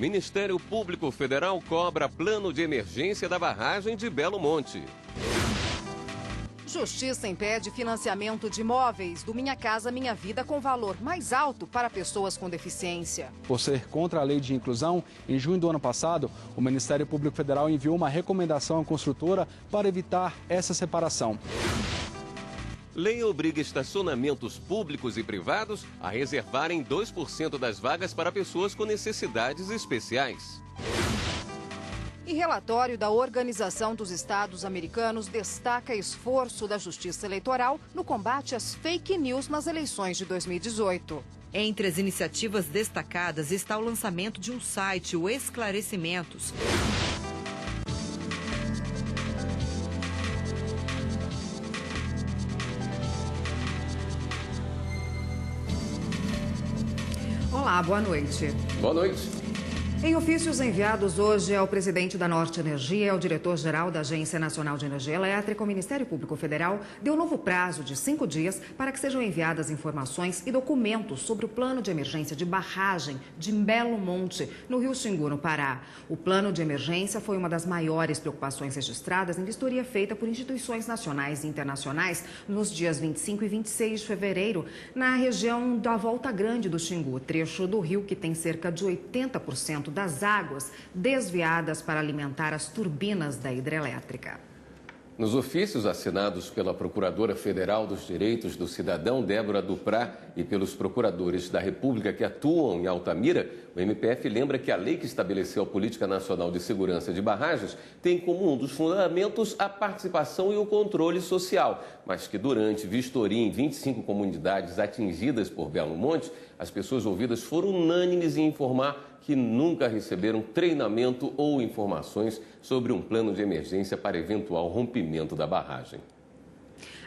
Ministério Público Federal cobra plano de emergência da barragem de Belo Monte. Justiça impede financiamento de imóveis do Minha Casa Minha Vida com valor mais alto para pessoas com deficiência. Por ser contra a lei de inclusão, em junho do ano passado, o Ministério Público Federal enviou uma recomendação à construtora para evitar essa separação. Lei obriga estacionamentos públicos e privados a reservarem 2% das vagas para pessoas com necessidades especiais. E relatório da Organização dos Estados Americanos destaca esforço da Justiça Eleitoral no combate às fake news nas eleições de 2018. Entre as iniciativas destacadas está o lançamento de um site, o Esclarecimentos. Olá, boa noite. Boa noite. Em ofícios enviados hoje ao presidente da Norte Energia e ao diretor-geral da Agência Nacional de Energia Elétrica, o Ministério Público Federal deu novo prazo de 5 dias para que sejam enviadas informações e documentos sobre o plano de emergência de barragem de Belo Monte, no Rio Xingu, no Pará. O plano de emergência foi uma das maiores preocupações registradas em vistoria feita por instituições nacionais e internacionais nos dias 25 e 26 de fevereiro, na região da Volta Grande do Xingu, trecho do rio que tem cerca de 80% das águas desviadas para alimentar as turbinas da hidrelétrica. Nos ofícios assinados pela Procuradora Federal dos Direitos do Cidadão, Débora Duprá, e pelos procuradores da República que atuam em Altamira, o MPF lembra que a lei que estabeleceu a Política Nacional de Segurança de Barragens tem como um dos fundamentos a participação e o controle social, mas que durante vistoria em 25 comunidades atingidas por Belo Monte, as pessoas ouvidas foram unânimes em informar que nunca receberam treinamento ou informações sobre um plano de emergência para eventual rompimento da barragem.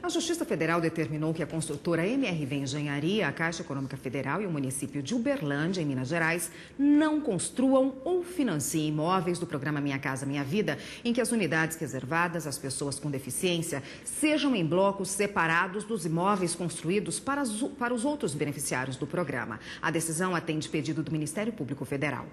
A Justiça Federal determinou que a construtora MRV Engenharia, a Caixa Econômica Federal e o município de Uberlândia, em Minas Gerais, não construam ou financiem imóveis do programa Minha Casa Minha Vida, em que as unidades reservadas às pessoas com deficiência sejam em blocos separados dos imóveis construídos para os outros beneficiários do programa. A decisão atende pedido do Ministério Público Federal.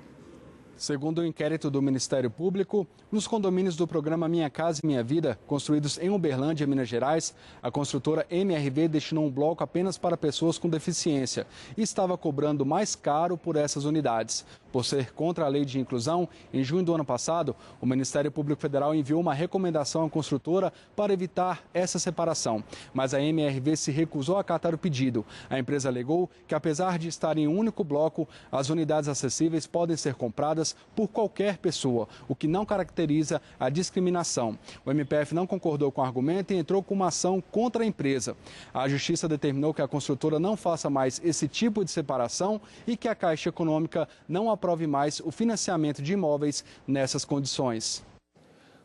Segundo o inquérito do Ministério Público, nos condomínios do programa Minha Casa Minha Vida, construídos em Uberlândia, Minas Gerais, a construtora MRV destinou um bloco apenas para pessoas com deficiência e estava cobrando mais caro por essas unidades. Por ser contra a lei de inclusão, em junho do ano passado, o Ministério Público Federal enviou uma recomendação à construtora para evitar essa separação. Mas a MRV se recusou a acatar o pedido. A empresa alegou que, apesar de estar em um único bloco, as unidades acessíveis podem ser compradas por qualquer pessoa, o que não caracteriza a discriminação. O MPF não concordou com o argumento e entrou com uma ação contra a empresa. A Justiça determinou que a construtora não faça mais esse tipo de separação e que a Caixa Econômica não aprove mais o financiamento de imóveis nessas condições.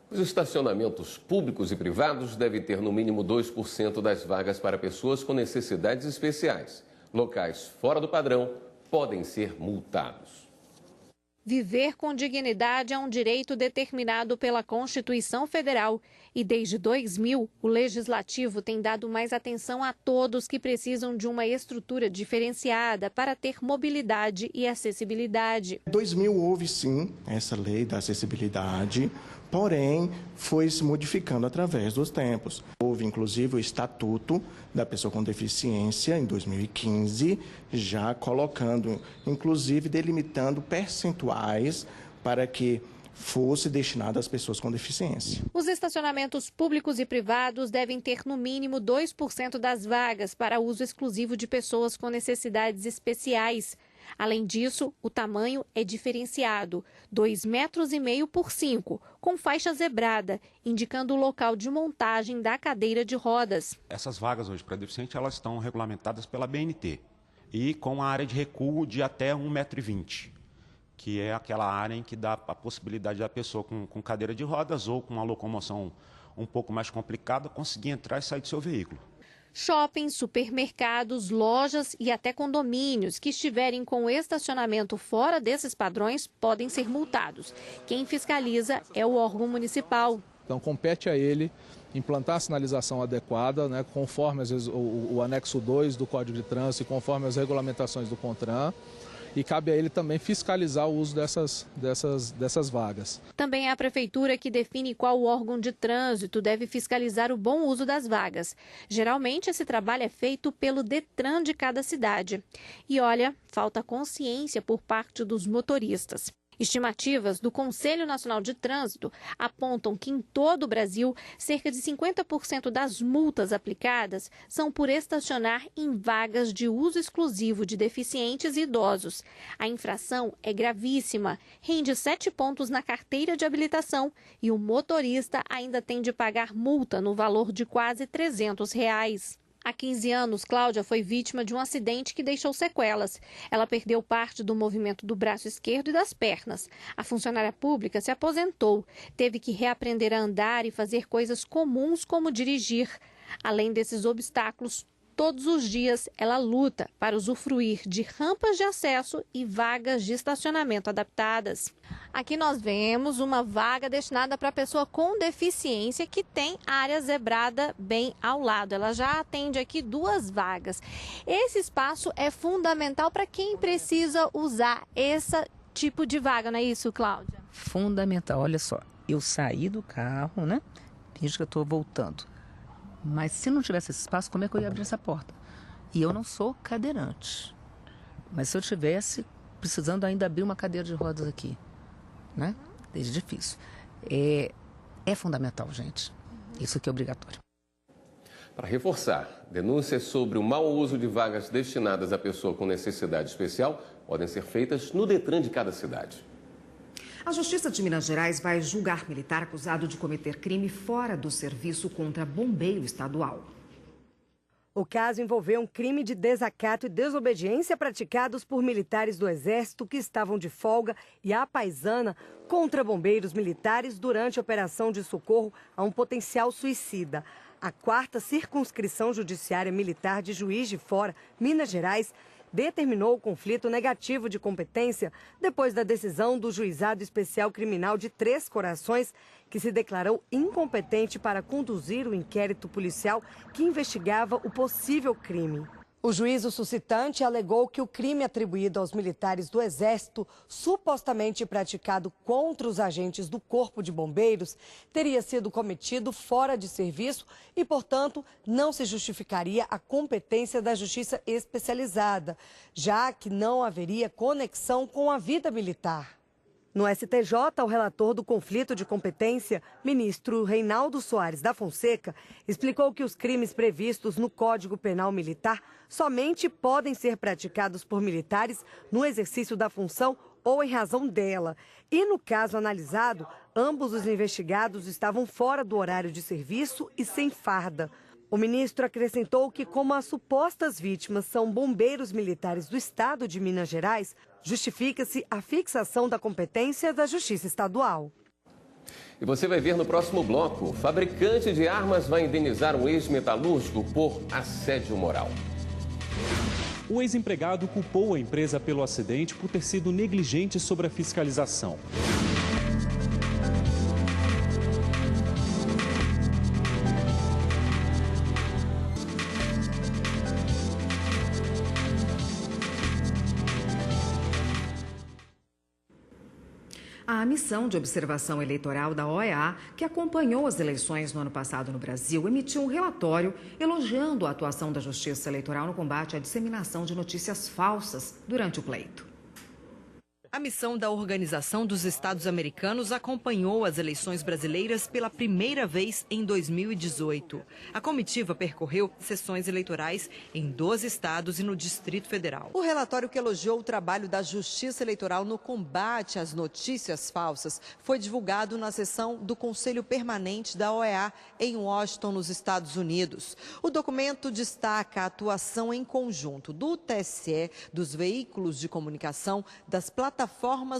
Os estacionamentos públicos e privados devem ter no mínimo 2% das vagas para pessoas com necessidades especiais. Locais fora do padrão podem ser multados. Viver com dignidade é um direito determinado pela Constituição Federal. E desde 2000, o Legislativo tem dado mais atenção a todos que precisam de uma estrutura diferenciada para ter mobilidade e acessibilidade. Em 2000 houve sim essa lei da acessibilidade, porém foi se modificando através dos tempos. Houve inclusive o Estatuto da Pessoa com Deficiência em 2015, já colocando, inclusive delimitando percentuais para que fosse destinado às pessoas com deficiência. Os estacionamentos públicos e privados devem ter no mínimo 2% das vagas para uso exclusivo de pessoas com necessidades especiais. Além disso, o tamanho é diferenciado, 2,5 metros por 5, com faixa zebrada, indicando o local de montagem da cadeira de rodas. Essas vagas hoje para deficiente, elas estão regulamentadas pela BNT e com a área de recuo de até 1,20 metro, que é aquela área em que dá a possibilidade da pessoa com cadeira de rodas ou com uma locomoção um pouco mais complicada conseguir entrar e sair do seu veículo. Shoppings, supermercados, lojas e até condomínios que estiverem com o estacionamento fora desses padrões podem ser multados. Quem fiscaliza é o órgão municipal. Então, compete a ele implantar a sinalização adequada, né, conforme às vezes, o anexo 2 do Código de Trânsito e conforme as regulamentações do CONTRAN, e cabe a ele também fiscalizar o uso dessas vagas. Também é a Prefeitura que define qual órgão de trânsito deve fiscalizar o bom uso das vagas. Geralmente, esse trabalho é feito pelo DETRAN de cada cidade. E olha, falta consciência por parte dos motoristas. Estimativas do Conselho Nacional de Trânsito apontam que em todo o Brasil, cerca de 50% das multas aplicadas são por estacionar em vagas de uso exclusivo de deficientes e idosos. A infração é gravíssima, rende 7 pontos na carteira de habilitação e o motorista ainda tem de pagar multa no valor de quase R$ 300. Há 15 anos, Cláudia foi vítima de um acidente que deixou sequelas. Ela perdeu parte do movimento do braço esquerdo e das pernas. A funcionária pública se aposentou, teve que reaprender a andar e fazer coisas comuns como dirigir. Além desses obstáculos, todos os dias ela luta para usufruir de rampas de acesso e vagas de estacionamento adaptadas. Aqui nós vemos uma vaga destinada para pessoa com deficiência que tem área zebrada bem ao lado. Ela já atende aqui 2 vagas. Esse espaço é fundamental para quem precisa usar esse tipo de vaga, não é isso, Cláudia? Fundamental. Olha só, eu saí do carro, né? Finge que eu estou voltando. Mas se não tivesse esse espaço, como é que eu ia abrir essa porta? E eu não sou cadeirante. Mas se eu tivesse precisando ainda abrir uma cadeira de rodas aqui, né? É difícil. É fundamental, gente. Isso aqui é obrigatório. Para reforçar, denúncias sobre o mau uso de vagas destinadas à pessoa com necessidade especial podem ser feitas no DETRAN de cada cidade. A Justiça de Minas Gerais vai julgar militar acusado de cometer crime fora do serviço contra bombeiro estadual. O caso envolveu um crime de desacato e desobediência praticados por militares do Exército que estavam de folga e à paisana contra bombeiros militares durante a operação de socorro a um potencial suicida. A 4ª Circunscrição Judiciária Militar de Juiz de Fora, Minas Gerais, determinou o conflito negativo de competência depois da decisão do Juizado Especial Criminal de Três Corações, que se declarou incompetente para conduzir o inquérito policial que investigava o possível crime. O juízo suscitante alegou que o crime atribuído aos militares do Exército, supostamente praticado contra os agentes do Corpo de Bombeiros, teria sido cometido fora de serviço e, portanto, não se justificaria a competência da Justiça Especializada, já que não haveria conexão com a vida militar. No STJ, o relator do conflito de competência, ministro Reinaldo Soares da Fonseca, explicou que os crimes previstos no Código Penal Militar somente podem ser praticados por militares no exercício da função ou em razão dela. E no caso analisado, ambos os investigados estavam fora do horário de serviço e sem farda. O ministro acrescentou que, como as supostas vítimas são bombeiros militares do estado de Minas Gerais, justifica-se a fixação da competência da Justiça Estadual. E você vai ver no próximo bloco, fabricante de armas vai indenizar um ex-metalúrgico por assédio moral. O ex-empregado culpou a empresa pelo acidente por ter sido negligente sobre a fiscalização. A missão de observação eleitoral da OEA, que acompanhou as eleições no ano passado no Brasil, emitiu um relatório elogiando a atuação da Justiça Eleitoral no combate à disseminação de notícias falsas durante o pleito. A missão da Organização dos Estados Americanos acompanhou as eleições brasileiras pela primeira vez em 2018. A comitiva percorreu sessões eleitorais em 12 estados e no Distrito Federal. O relatório que elogiou o trabalho da Justiça Eleitoral no combate às notícias falsas foi divulgado na sessão do Conselho Permanente da OEA em Washington, nos Estados Unidos. O documento destaca a atuação em conjunto do TSE, dos veículos de comunicação, das plataformas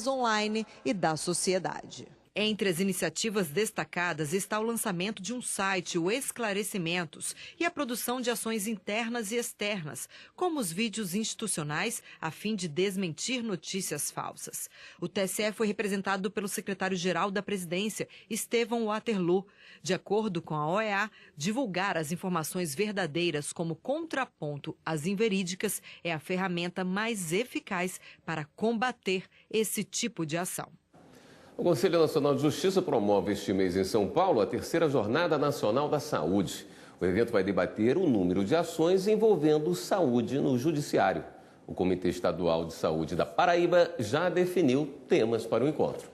online e da sociedade. Entre as iniciativas destacadas está o lançamento de um site, o Esclarecimentos, e a produção de ações internas e externas, como os vídeos institucionais, a fim de desmentir notícias falsas. O TSE foi representado pelo secretário-geral da Presidência, Estevão Waterloo. De acordo com a OEA, divulgar as informações verdadeiras como contraponto às inverídicas é a ferramenta mais eficaz para combater esse tipo de ação. O Conselho Nacional de Justiça promove este mês em São Paulo a terceira Jornada Nacional da Saúde. O evento vai debater o número de ações envolvendo saúde no judiciário. O Comitê Estadual de Saúde da Paraíba já definiu temas para o encontro.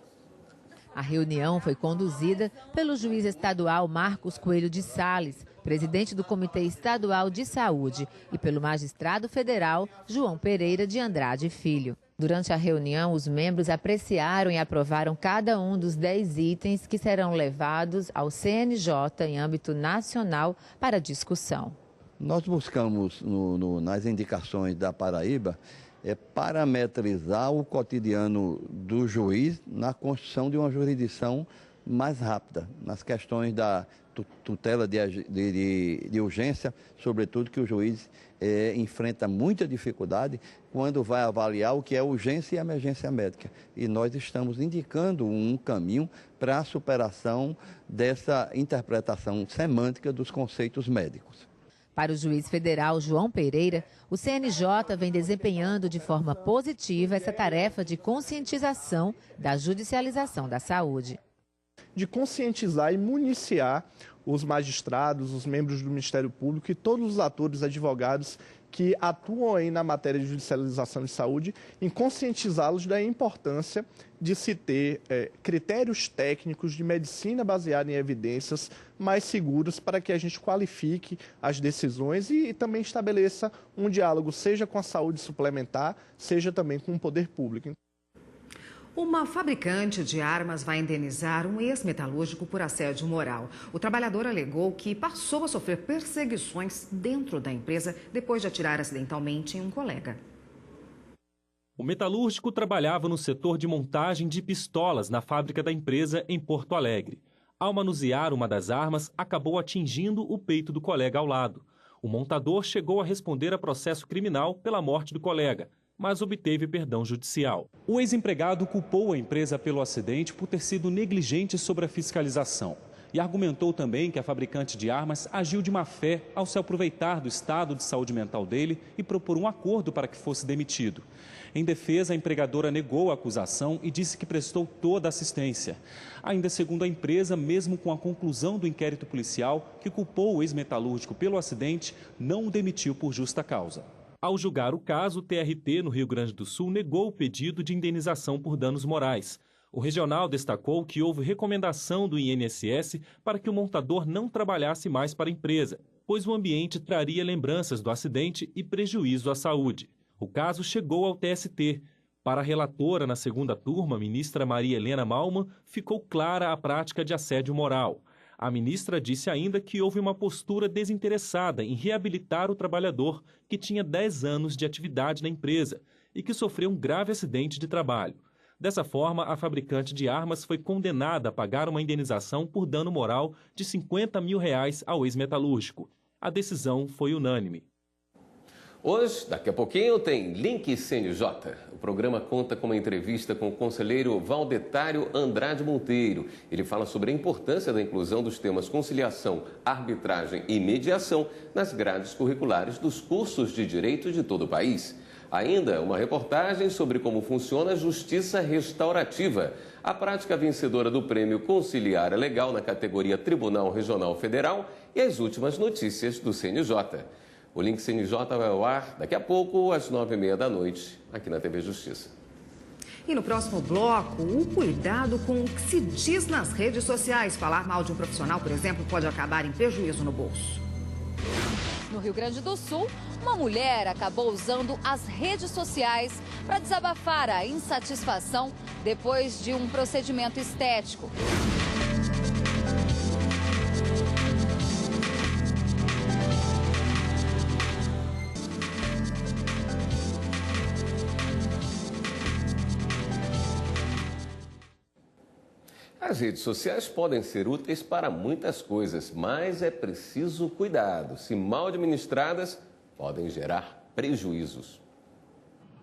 A reunião foi conduzida pelo juiz estadual Marcos Coelho de Sales, presidente do Comitê Estadual de Saúde, e pelo magistrado federal João Pereira de Andrade Filho. Durante a reunião, os membros apreciaram e aprovaram cada um dos 10 itens que serão levados ao CNJ em âmbito nacional para discussão. Nós buscamos, nas indicações da Paraíba, parametrizar o cotidiano do juiz na construção de uma jurisdição mais rápida, nas questões da tutela de urgência, sobretudo que o juiz enfrenta muita dificuldade quando vai avaliar o que é urgência e emergência médica. E nós estamos indicando um caminho para a superação dessa interpretação semântica dos conceitos médicos. Para o juiz federal João Pereira, o CNJ vem desempenhando de forma positiva essa tarefa de conscientização da judicialização da saúde. De conscientizar e municiar os magistrados, os membros do Ministério Público e todos os atores, advogados que atuam aí na matéria de judicialização de saúde, em conscientizá-los da importância de se ter critérios técnicos de medicina baseada em evidências mais seguros para que a gente qualifique as decisões e também estabeleça um diálogo, seja com a saúde suplementar, seja também com o poder público. Uma fabricante de armas vai indenizar um ex-metalúrgico por assédio moral. O trabalhador alegou que passou a sofrer perseguições dentro da empresa depois de atirar acidentalmente em um colega. O metalúrgico trabalhava no setor de montagem de pistolas na fábrica da empresa em Porto Alegre. Ao manusear uma das armas, acabou atingindo o peito do colega ao lado. O montador chegou a responder a processo criminal pela morte do colega, mas obteve perdão judicial. O ex-empregado culpou a empresa pelo acidente por ter sido negligente sobre a fiscalização e argumentou também que a fabricante de armas agiu de má fé ao se aproveitar do estado de saúde mental dele e propor um acordo para que fosse demitido. Em defesa, a empregadora negou a acusação e disse que prestou toda a assistência. Ainda segundo a empresa, mesmo com a conclusão do inquérito policial que culpou o ex-metalúrgico pelo acidente, não o demitiu por justa causa. Ao julgar o caso, o TRT, no Rio Grande do Sul, negou o pedido de indenização por danos morais. O regional destacou que houve recomendação do INSS para que o montador não trabalhasse mais para a empresa, pois o ambiente traria lembranças do acidente e prejuízo à saúde. O caso chegou ao TST. Para a relatora na segunda turma, ministra Maria Helena Malman, ficou clara a prática de assédio moral. A ministra disse ainda que houve uma postura desinteressada em reabilitar o trabalhador, que tinha 10 anos de atividade na empresa e que sofreu um grave acidente de trabalho. Dessa forma, a fabricante de armas foi condenada a pagar uma indenização por dano moral de R$50 mil ao ex-metalúrgico. A decisão foi unânime. Hoje, daqui a pouquinho, tem Link CNJ. O programa conta com uma entrevista com o conselheiro Valdetário Andrade Monteiro. Ele fala sobre a importância da inclusão dos temas conciliação, arbitragem e mediação nas grades curriculares dos cursos de direito de todo o país. Ainda uma reportagem sobre como funciona a justiça restaurativa, a prática vencedora do Prêmio Conciliar Legal na categoria Tribunal Regional Federal e as últimas notícias do CNJ. O Link CNJ vai ao ar daqui a pouco, às 9h30 da noite, aqui na TV Justiça. E no próximo bloco, o cuidado com o que se diz nas redes sociais. Falar mal de um profissional, por exemplo, pode acabar em prejuízo no bolso. No Rio Grande do Sul, uma mulher acabou usando as redes sociais para desabafar a insatisfação depois de um procedimento estético. As redes sociais podem ser úteis para muitas coisas, mas é preciso cuidado. Se mal administradas, podem gerar prejuízos.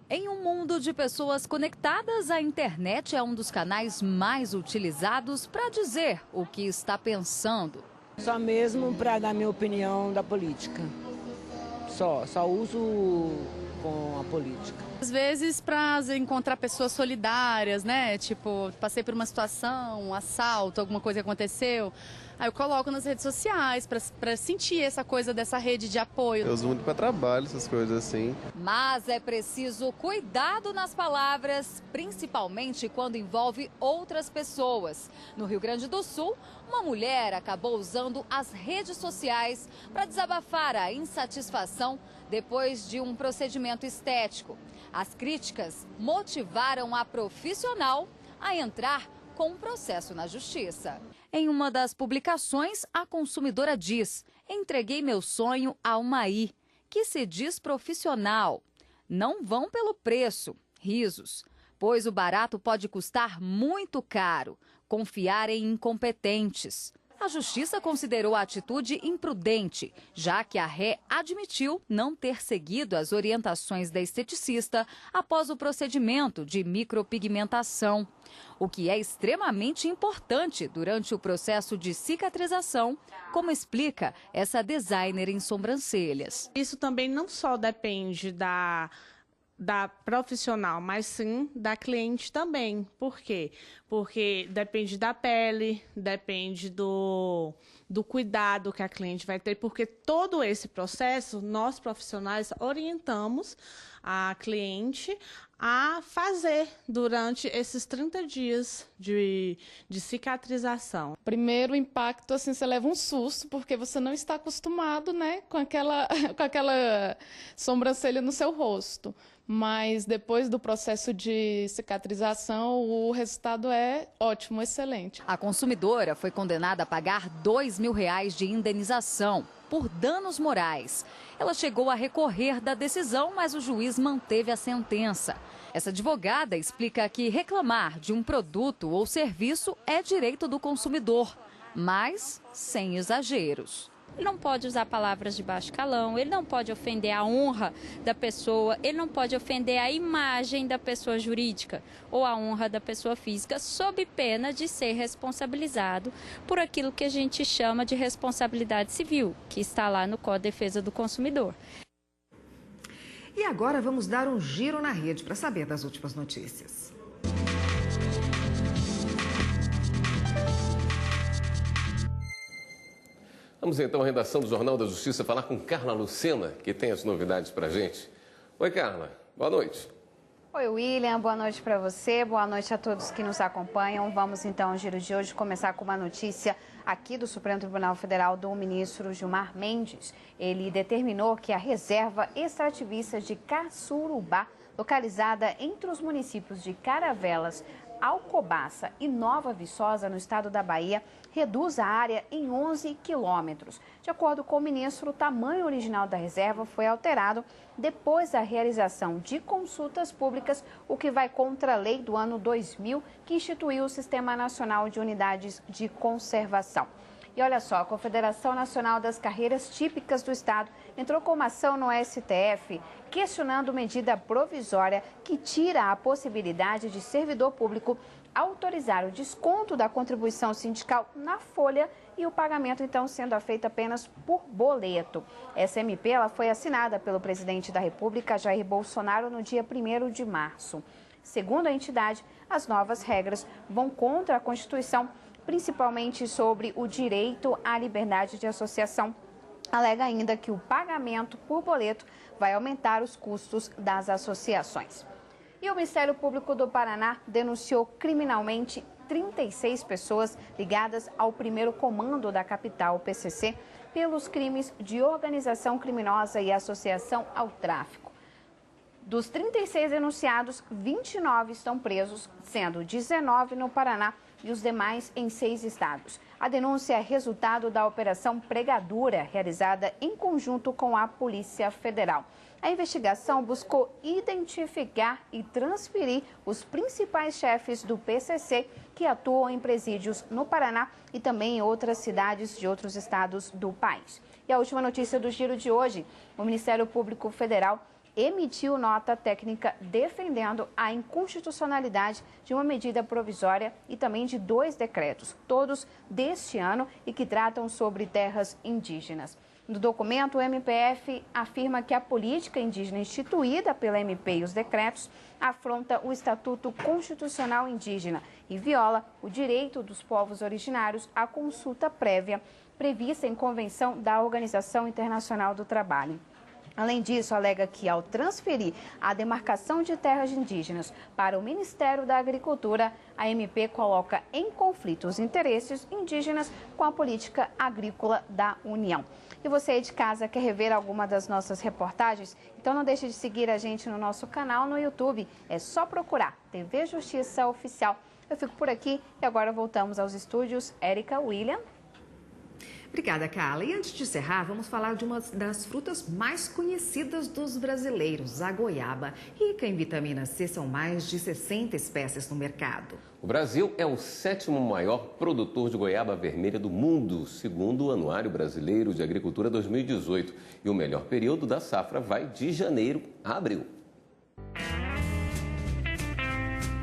Em um mundo de pessoas conectadas, a internet é um dos canais mais utilizados para dizer o que está pensando. Só mesmo para dar minha opinião da política. Só uso com a política. Às vezes para encontrar pessoas solidárias, né? Tipo, passei por uma situação, um assalto, alguma coisa aconteceu. Aí eu coloco nas redes sociais para sentir essa coisa dessa rede de apoio. Eu uso muito para trabalho, essas coisas assim. Mas é preciso cuidado nas palavras, principalmente quando envolve outras pessoas. No Rio Grande do Sul, uma mulher acabou usando as redes sociais para desabafar a insatisfação depois de um procedimento estético. As críticas motivaram a profissional a entrar com um processo na justiça. Em uma das publicações, a consumidora diz: entreguei meu sonho a uma AI, que se diz profissional. Não vão pelo preço, risos, pois o barato pode custar muito caro. Confiar em incompetentes. A justiça considerou a atitude imprudente, já que a ré admitiu não ter seguido as orientações da esteticista após o procedimento de micropigmentação, o que é extremamente importante durante o processo de cicatrização, como explica essa designer em sobrancelhas. Isso também não só depende da profissional, mas sim da cliente também. Por quê? Porque depende da pele, depende do cuidado que a cliente vai ter, porque todo esse processo, nós profissionais orientamos a cliente a fazer durante esses 30 dias de cicatrização. Primeiro impacto, assim, você leva um susto, porque você não está acostumado, né, com aquela sobrancelha no seu rosto. Mas depois do processo de cicatrização, o resultado é ótimo, excelente. A consumidora foi condenada a pagar R$2.000 de indenização por danos morais. Ela chegou a recorrer da decisão, mas o juiz manteve a sentença. Essa advogada explica que reclamar de um produto ou serviço é direito do consumidor, mas sem exageros. Ele não pode usar palavras de baixo calão, ele não pode ofender a honra da pessoa, ele não pode ofender a imagem da pessoa jurídica ou a honra da pessoa física, sob pena de ser responsabilizado por aquilo que a gente chama de responsabilidade civil, que está lá no Código de Defesa do Consumidor. E agora vamos dar um giro na rede para saber das últimas notícias. Vamos então à redação do Jornal da Justiça falar com Carla Lucena, que tem as novidades para a gente. Oi, Carla. Boa noite. Oi, William. Boa noite para você. Boa noite a todos que nos acompanham. Vamos então ao giro de hoje começar com uma notícia aqui do Supremo Tribunal Federal do ministro Gilmar Mendes. Ele determinou que a reserva extrativista de Caçurubá, localizada entre os municípios de Caravelas, Alcobaça e Nova Viçosa, no estado da Bahia, reduz a área em 11 quilômetros. De acordo com o ministro, o tamanho original da reserva foi alterado depois da realização de consultas públicas, o que vai contra a lei do ano 2000, que instituiu o Sistema Nacional de Unidades de Conservação. E olha só, a Confederação Nacional das Carreiras Típicas do Estado entrou com uma ação no STF questionando medida provisória que tira a possibilidade de servidor público autorizar o desconto da contribuição sindical na folha e o pagamento, então, sendo feito apenas por boleto. Essa MP ela foi assinada pelo presidente da República, Jair Bolsonaro, no dia 1º de março. Segundo a entidade, as novas regras vão contra a Constituição, principalmente sobre o direito à liberdade de associação. Alega ainda que o pagamento por boleto vai aumentar os custos das associações. E o Ministério Público do Paraná denunciou criminalmente 36 pessoas ligadas ao primeiro comando da capital, o PCC, pelos crimes de organização criminosa e associação ao tráfico. Dos 36 denunciados, 29 estão presos, sendo 19 no Paraná e os demais em 6 estados. A denúncia é resultado da Operação Pregadura, realizada em conjunto com a Polícia Federal. A investigação buscou identificar e transferir os principais chefes do PCC que atuam em presídios no Paraná e também em outras cidades de outros estados do país. E a última notícia do Giro de hoje, o Ministério Público Federal emitiu nota técnica defendendo a inconstitucionalidade de uma medida provisória e também de 2 decretos, todos deste ano e que tratam sobre terras indígenas. No documento, o MPF afirma que a política indígena instituída pela MP e os decretos afronta o Estatuto Constitucional Indígena e viola o direito dos povos originários à consulta prévia prevista em Convenção da Organização Internacional do Trabalho. Além disso, alega que, ao transferir a demarcação de terras indígenas para o Ministério da Agricultura, a MP coloca em conflito os interesses indígenas com a política agrícola da União. E você aí de casa quer rever alguma das nossas reportagens? Então não deixe de seguir a gente no nosso canal no YouTube. É só procurar TV Justiça Oficial. Eu fico por aqui e agora voltamos aos estúdios. Érica, William. Obrigada, Carla. E antes de encerrar, vamos falar de uma das frutas mais conhecidas dos brasileiros, a goiaba. Rica em vitamina C, são mais de 60 espécies no mercado. O Brasil é o 7º maior produtor de goiaba vermelha do mundo, segundo o Anuário Brasileiro de Agricultura 2018. E o melhor período da safra vai de janeiro a abril.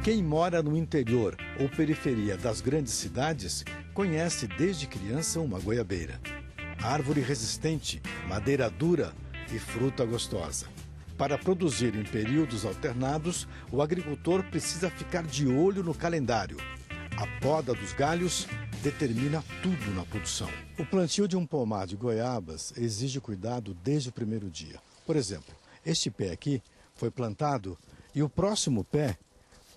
Quem mora no interior ou periferia das grandes cidades conhece desde criança uma goiabeira. Árvore resistente, madeira dura e fruta gostosa. Para produzir em períodos alternados, o agricultor precisa ficar de olho no calendário. A poda dos galhos determina tudo na produção. O plantio de um pomar de goiabas exige cuidado desde o primeiro dia. Por exemplo, este pé aqui foi plantado e o próximo pé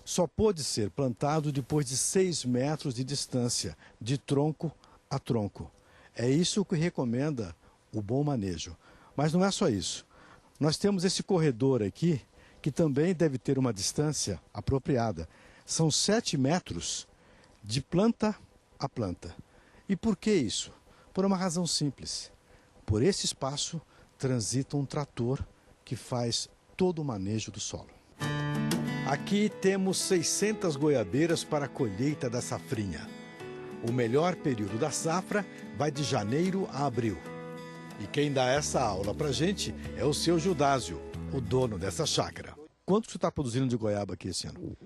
só pôde ser plantado depois de 6 metros de distância, de tronco a tronco. É isso que recomenda o bom manejo. Mas não é só isso. Nós temos esse corredor aqui, que também deve ter uma distância apropriada. São 7 metros de planta a planta. E por que isso? Por uma razão simples. Por esse espaço transita um trator que faz todo o manejo do solo. Aqui temos 600 goiabeiras para a colheita da safrinha. O melhor período da safra vai de janeiro a abril. E quem dá essa aula pra gente é o seu Judásio, o dono dessa chácara. Quanto você está produzindo de goiaba aqui esse ano?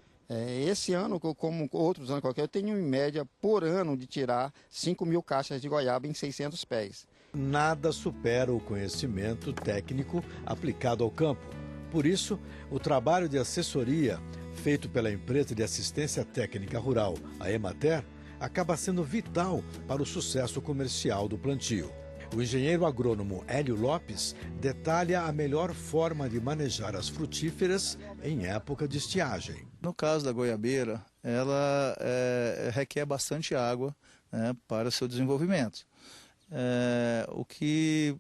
Esse ano, como outros anos qualquer, eu tenho em média por ano de tirar 5.000 caixas de goiaba em 600 pés. Nada supera o conhecimento técnico aplicado ao campo. Por isso, o trabalho de assessoria feito pela empresa de assistência técnica rural, a Emater, acaba sendo vital para o sucesso comercial do plantio. O engenheiro agrônomo Hélio Lopes detalha a melhor forma de manejar as frutíferas em época de estiagem. No caso da goiabeira, ela requer bastante água, né, para seu desenvolvimento. O que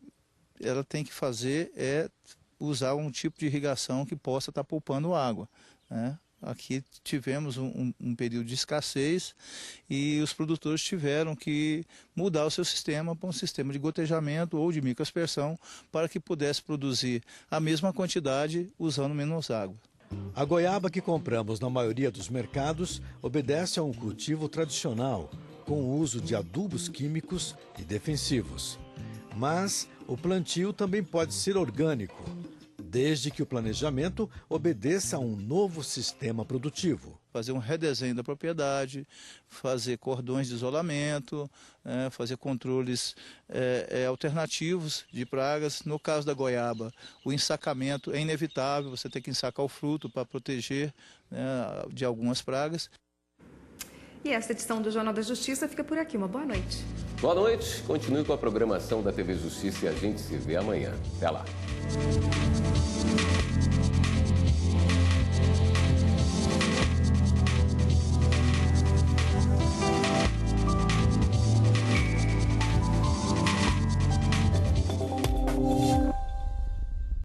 ela tem que fazer é usar um tipo de irrigação que possa estar poupando água, né? Aqui tivemos um período de escassez e os produtores tiveram que mudar o seu sistema para um sistema de gotejamento ou de microaspersão para que pudesse produzir a mesma quantidade usando menos água. A goiaba que compramos na maioria dos mercados obedece a um cultivo tradicional, com o uso de adubos químicos e defensivos. Mas o plantio também pode ser orgânico, desde que o planejamento obedeça a um novo sistema produtivo. Fazer um redesenho da propriedade, fazer cordões de isolamento, fazer controles alternativos de pragas. No caso da goiaba, o ensacamento é inevitável, você tem que ensacar o fruto para proteger, né, de algumas pragas. E esta edição do Jornal da Justiça fica por aqui. Uma boa noite. Boa noite. Continue com a programação da TV Justiça e a gente se vê amanhã. Até lá.